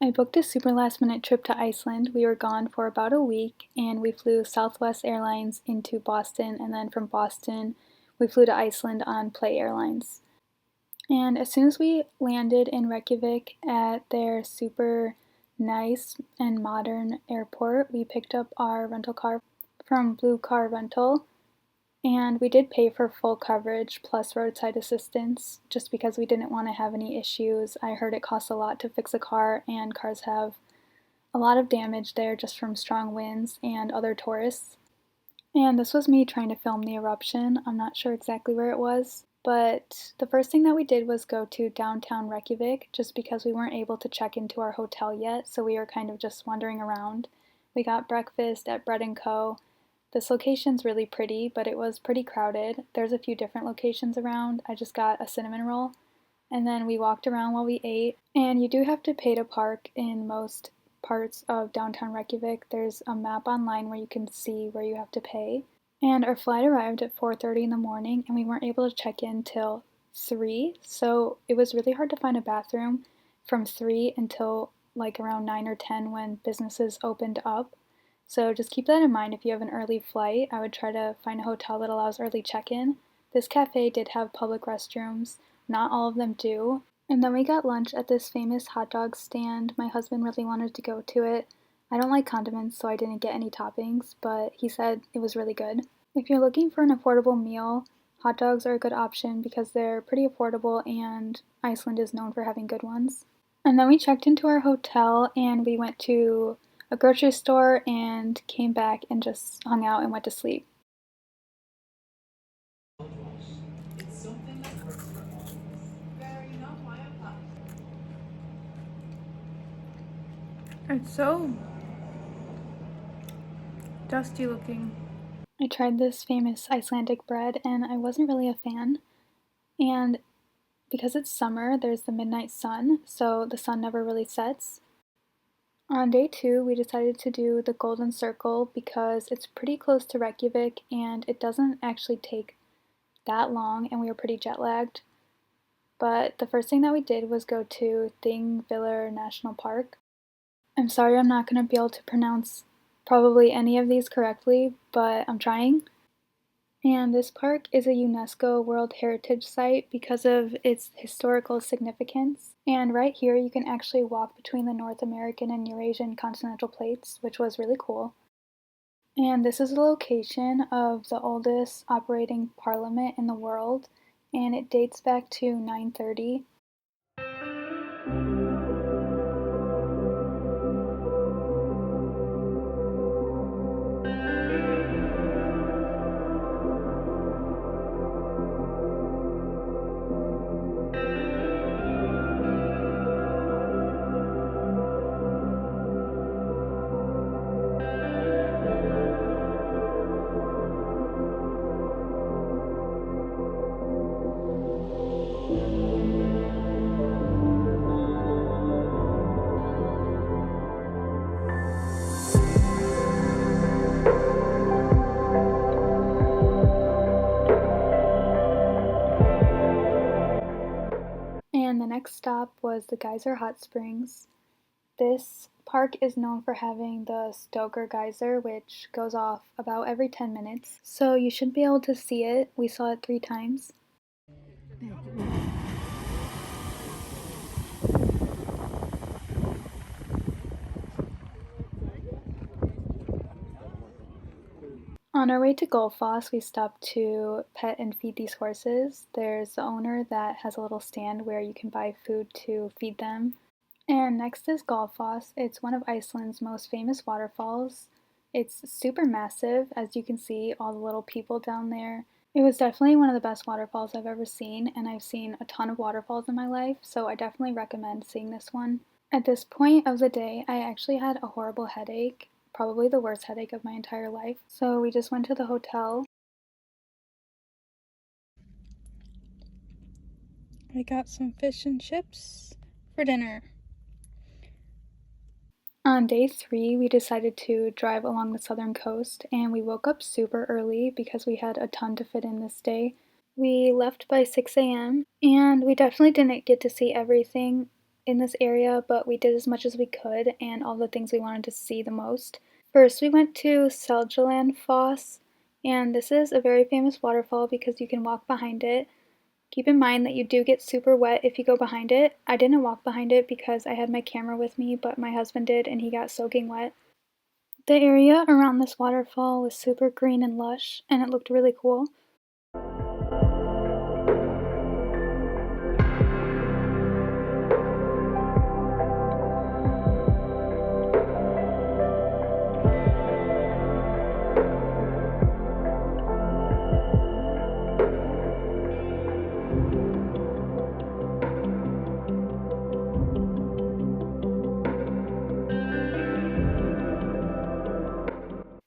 I booked a super last minute trip to Iceland. We were gone for about a week and we flew Southwest Airlines into Boston, and then from Boston we flew to Iceland on Play Airlines. And as soon as we landed in Reykjavik at their super nice and modern airport, we picked up our rental car from Blue Car Rental, and we did pay for full coverage plus roadside assistance just because we didn't want to have any issues. I heard it costs a lot to fix a car, and cars have a lot of damage there just from strong winds and other tourists. And this was me trying to film the eruption. I'm not sure exactly where it was, but the first thing that we did was go to downtown Reykjavik just because we weren't able to check into our hotel yet, so we were kind of just wandering around. We got breakfast at Bread & Co. This location's really pretty, but it was pretty crowded. There's a few different locations around. I just got a cinnamon roll. And then we walked around while we ate. And you do have to pay to park in most parts of downtown Reykjavik. There's a map online where you can see where you have to pay. And our flight arrived at 4:30 in the morning, and we weren't able to check in till 3. So it was really hard to find a bathroom from 3 until like around 9 or 10 when businesses opened up. So just keep that in mind if you have an early flight. I would try to find a hotel that allows early check-in. This cafe did have public restrooms. Not all of them do. And then we got lunch at this famous hot dog stand. My husband really wanted to go to it. I don't like condiments, so I didn't get any toppings, but he said it was really good. If you're looking for an affordable meal, hot dogs are a good option because they're pretty affordable and Iceland is known for having good ones. And then we checked into our hotel and we went to a grocery store and came back and just hung out and went to sleep. It's so dusty looking. I tried this famous Icelandic bread and I wasn't really a fan. And because it's summer, there's the midnight sun, so the sun never really sets. On day 2, we decided to do the Golden Circle because it's pretty close to Reykjavik and it doesn't actually take that long, and we were pretty jet lagged. But the first thing that we did was go to Thingvellir National Park. I'm sorry I'm not going to be able to pronounce probably any of these correctly, but I'm trying. And this park is a UNESCO World Heritage Site because of its historical significance. And right here you can actually walk between the North American and Eurasian continental plates, which was really cool. And this is the location of the oldest operating parliament in the world, and it dates back to 930. And the next stop was the Geyser Hot Springs. This park is known for having the Stoker Geyser, which goes off about every 10 minutes. So you should be able to see it. We saw it 3 times. On our way to Gullfoss, we stopped to pet and feed these horses. There's the owner that has a little stand where you can buy food to feed them. And next is Gullfoss. It's one of Iceland's most famous waterfalls. It's super massive, as you can see, all the little people down there. It was definitely one of the best waterfalls I've ever seen, and I've seen a ton of waterfalls in my life, so I definitely recommend seeing this one. At this point of the day, I actually had a horrible headache, probably the worst headache of my entire life, so we just went to the hotel. I got some fish and chips for dinner. On day 3, we decided to drive along the southern coast, and we woke up super early because we had a ton to fit in this day. We left by 6 a.m., and we definitely didn't get to see everything. in this area, but we did as much as we could and all the things we wanted to see the most. First, we went to Seljaland Foss, and this is a very famous waterfall because you can walk behind it. Keep in mind that you do get super wet if you go behind it. I didn't walk behind it because I had my camera with me, but my husband did and he got soaking wet. The area around this waterfall was super green and lush, and it looked really cool.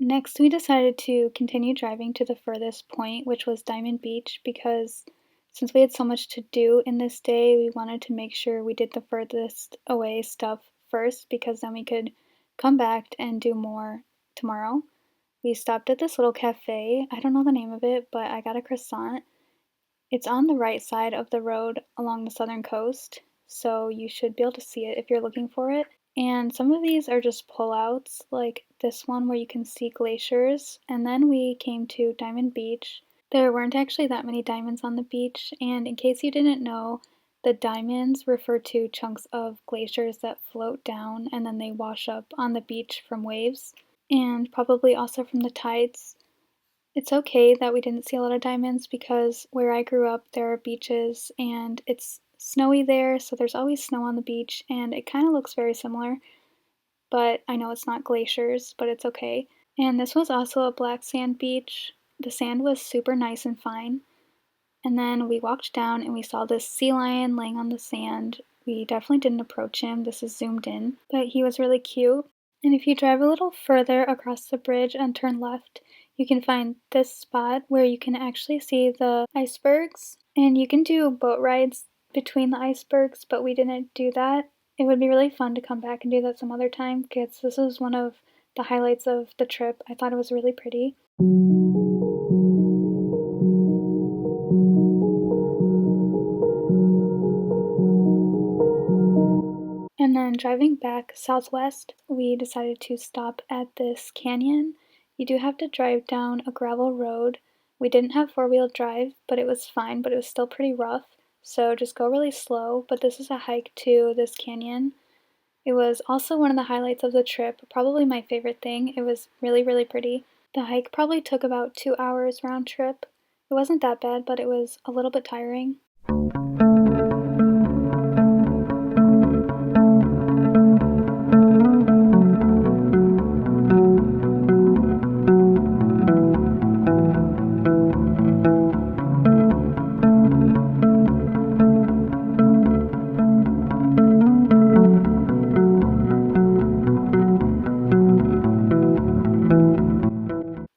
Next, we decided to continue driving to the furthest point, which was Diamond Beach, because since we had so much to do in this day, we wanted to make sure we did the furthest away stuff first, because then we could come back and do more tomorrow. We stopped at this little cafe. I don't know the name of it, but I got a croissant. It's on the right side of the road along the southern coast, so you should be able to see it if you're looking for it. And some of these are just pullouts, like this one where you can see glaciers. And then we came to Diamond Beach. There weren't actually that many diamonds on the beach, and in case you didn't know, the diamonds refer to chunks of glaciers that float down and then they wash up on the beach from waves, and probably also from the tides. It's okay that we didn't see a lot of diamonds because where I grew up there are beaches and it's snowy there, so there's always snow on the beach and it kind of looks very similar, but I know it's not glaciers, but it's okay. And this was also a black sand beach. The sand was super nice and fine. And then we walked down and we saw this sea lion laying on the sand. We definitely didn't approach him, this is zoomed in, but he was really cute. And if you drive a little further across the bridge and turn left, you can find this spot where you can actually see the icebergs. And you can do boat rides between the icebergs, but we didn't do that. It would be really fun to come back and do that some other time because this was one of the highlights of the trip. I thought it was really pretty. And then driving back southwest, we decided to stop at this canyon. You do have to drive down a gravel road. We didn't have four-wheel drive, but it was fine, but it was still pretty rough. So just go really slow, but this is a hike to this canyon. It was also one of the highlights of the trip, probably my favorite thing. It was really, really pretty. The hike probably took about 2 hours round trip. It wasn't that bad, but it was a little bit tiring.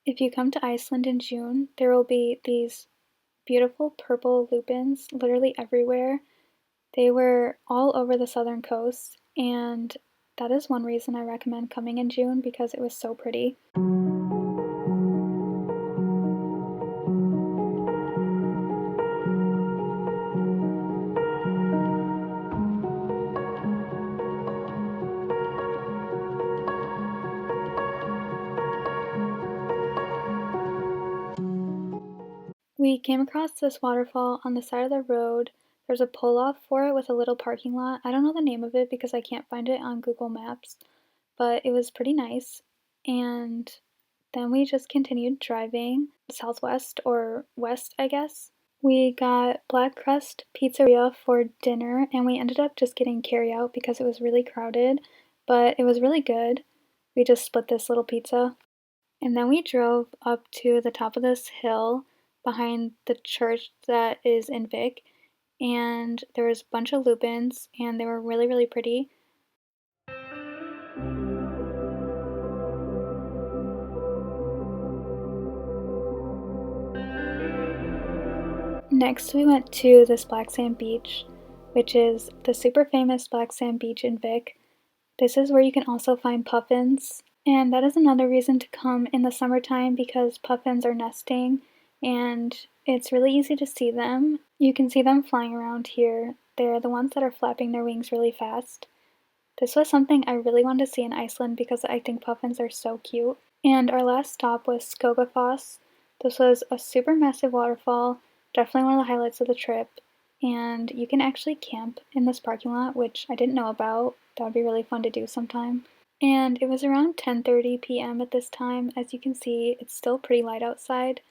If you come to Iceland in June, there will be these beautiful purple lupins literally everywhere. They were all over the southern coast, and that is one reason I recommend coming in June because it was so pretty. We came across this waterfall on the side of the road. There's a pull-off for it with a little parking lot. I don't know the name of it because I can't find it on Google Maps, but it was pretty nice. And then we just continued driving southwest or west, I guess. We got Black Crust Pizzeria for dinner and we ended up just getting carry-out because it was really crowded, but it was really good. We just split this little pizza. And then we drove up to the top of this hill behind the church that is in Vic, and there was a bunch of lupins, and they were really, really pretty. Next, we went to this black sand beach, which is the super famous black sand beach in Vic. This is where you can also find puffins, and that is another reason to come in the summertime because puffins are nesting and it's really easy to see them. You can see them flying around here. They're the ones that are flapping their wings really fast. This was something I really wanted to see in Iceland because I think puffins are so cute. And our last stop was Skogafoss. This was a super massive waterfall, definitely one of the highlights of the trip. And you can actually camp in this parking lot, which I didn't know about. That would be really fun to do sometime. And it was around 10:30 p.m. at this time. As you can see, it's still pretty light outside.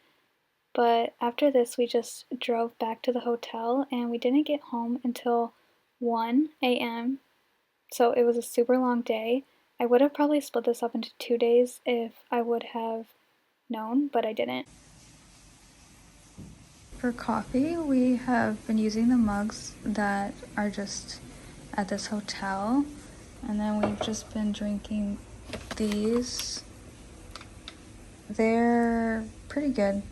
But after this, we just drove back to the hotel and we didn't get home until 1 a.m. So it was a super long day. I would have probably split this up into 2 days if I would have known, but I didn't. For coffee, we have been using the mugs that are just at this hotel, and then we've just been drinking these. They're pretty good.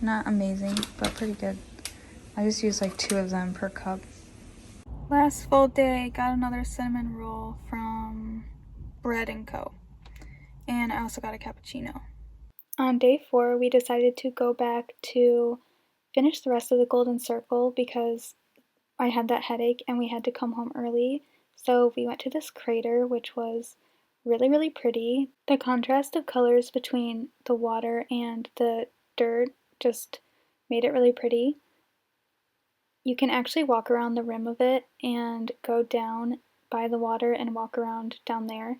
Not amazing, but pretty good. I just use like 2 of them per cup. Last full day, got another cinnamon roll from Bread & Co. And I also got a cappuccino. On day 4, we decided to go back to finish the rest of the Golden Circle because I had that headache and we had to come home early. So we went to this crater, which was really, really pretty. The contrast of colors between the water and the dirt just made it really pretty. You can actually walk around the rim of it and go down by the water and walk around down there.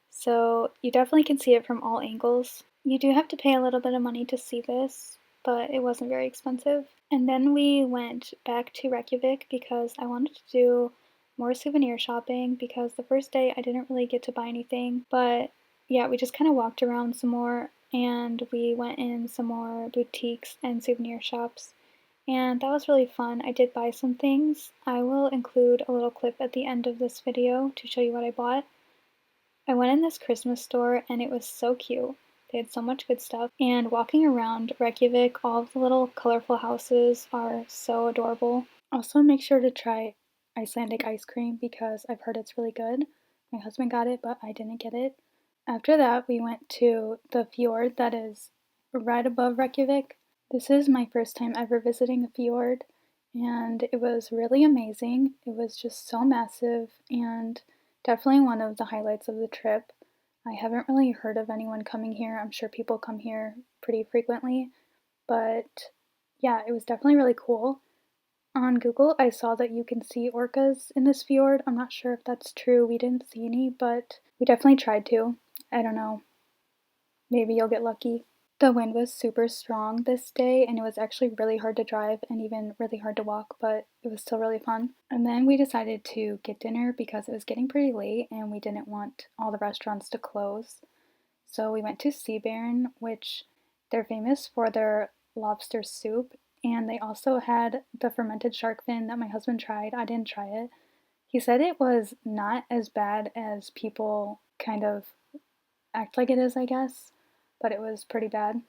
So you definitely can see it from all angles. You do have to pay a little bit of money to see this, but it wasn't very expensive. And then we went back to Reykjavik because I wanted to do more souvenir shopping because the first day I didn't really get to buy anything. But yeah, we just kind of walked around some more and we went in some more boutiques and souvenir shops. And that was really fun. I did buy some things. I will include a little clip at the end of this video to show you what I bought. I went in this Christmas store and it was so cute. They had so much good stuff. And walking around Reykjavik, all of the little colorful houses are so adorable. Also, make sure to try Icelandic ice cream because I've heard it's really good. My husband got it, but I didn't get it. After that, we went to the fjord that is right above Reykjavik. This is my first time ever visiting a fjord, and it was really amazing. It was just so massive and definitely one of the highlights of the trip. I haven't really heard of anyone coming here. I'm sure people come here pretty frequently, but yeah, it was definitely really cool. On Google, I saw that you can see orcas in this fjord. I'm not sure if that's true. We didn't see any, but we definitely tried to. I don't know. Maybe you'll get lucky. The wind was super strong this day, and it was actually really hard to drive and even really hard to walk, but it was still really fun. And then we decided to get dinner because it was getting pretty late and we didn't want all the restaurants to close. So we went to Sea Baron, which they're famous for their lobster soup, and they also had the fermented shark fin that my husband tried. I didn't try it. He said it was not as bad as people kind of act like it is, I guess, but it was pretty bad.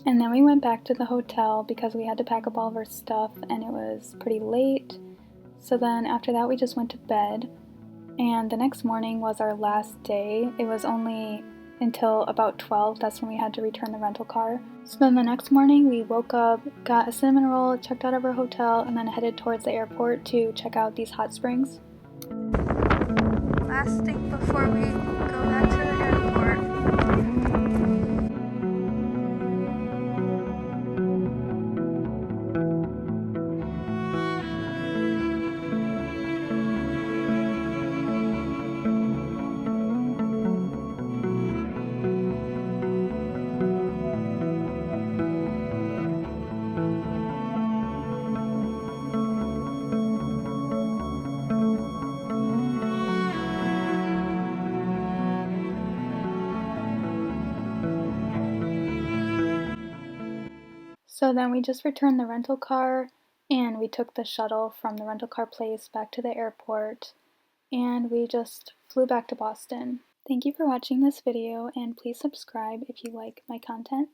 And then we went back to the hotel because we had to pack up all of our stuff and it was pretty late. So then after that, we just went to bed. And the next morning was our last day. It was only until about 12, that's when we had to return the rental car. So then the next morning we woke up, got a cinnamon roll, checked out of our hotel, and then headed towards the airport to check out these hot springs. Last thing before we go back to the airport. So then we just returned the rental car and we took the shuttle from the rental car place back to the airport and we just flew back to Boston. Thank you for watching this video and please subscribe if you like my content.